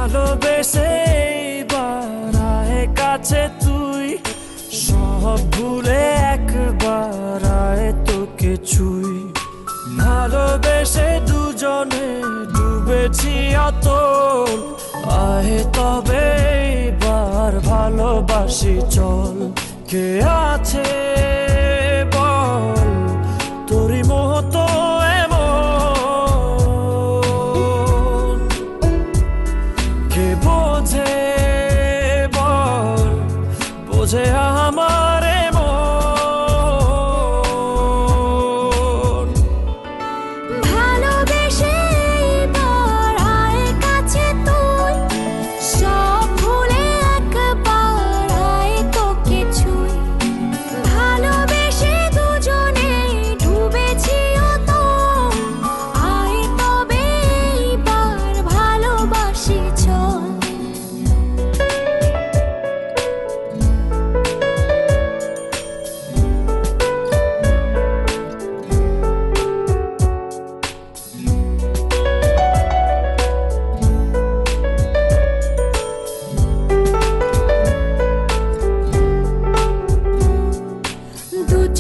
ভালোবেসে এবার কাছে তুই, সব ভুলে একবার আয় তোকে ছুই। ভালোবেসে দুজনে ডুবেছি অতল, আয় তবে এবার ভালোবাসি চল। কে আছে বল তোরই মতো এমন, কে বোঝে বল বোঝে আমার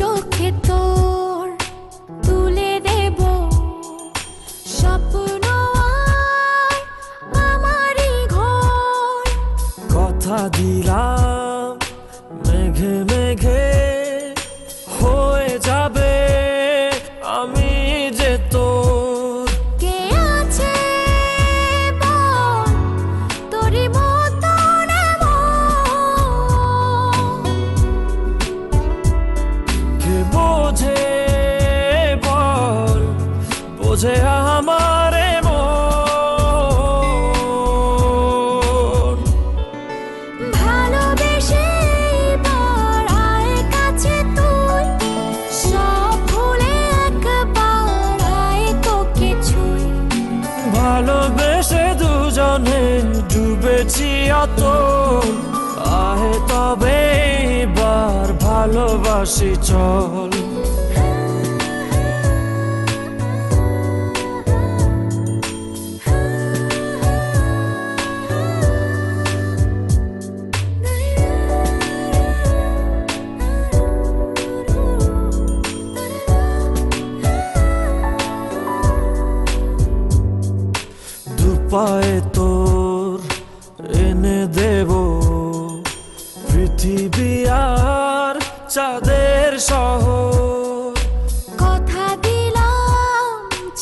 চোখে তোর তুলে দেব স্বপ্ন আমারই ঘর। কথা দিলাম মেঘে মেঘে হয়ে যাবে আমি যে তোর। কে আছে বল তোরই মতো বোঝে বল বোঝে আমার মন। ভালোবেসে এবার আয় কাছে তুই, সব ভুলে একবার আয় তোকে ছুই। ভালোবেসে দুজনে ডুবেছি অতল, আয় তবে এবার ভালোবাসি চল। দুপায়ে তোর এনে দেব পৃথিবী আর চাঁদের শহর। কথা দিলাম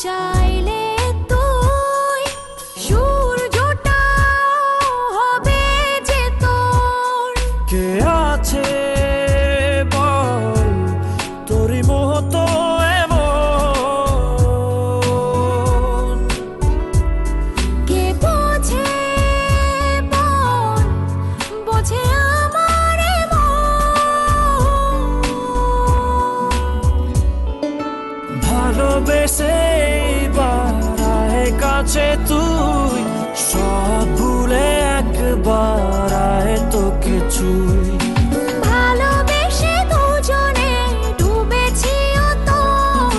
চাইলে তুই সূর্যটা হবে যে তোর। কে আছে বল তোরই মতো এমন, কে বোঝে বল বোঝে আমার ভালোবেসে এবার আয় কাছে তুই, সব ভুলে একবার আয় তোকে ছুই। ভালোবেসে দুজনে ডুবেছি অতল,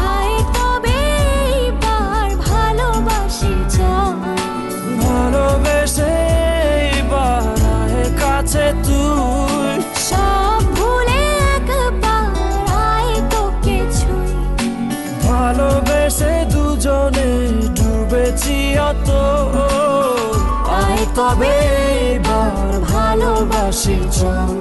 আয় তবে এবার ভালোবাসি চল। ভালোবেসে এবার আয় কাছে তুই, সব ভুলে একবার আয় তোকে ছুই। ভালোবেসে দুজনে ডুবেছি অতল, আয় তবে এবার ভালোবাসি চল।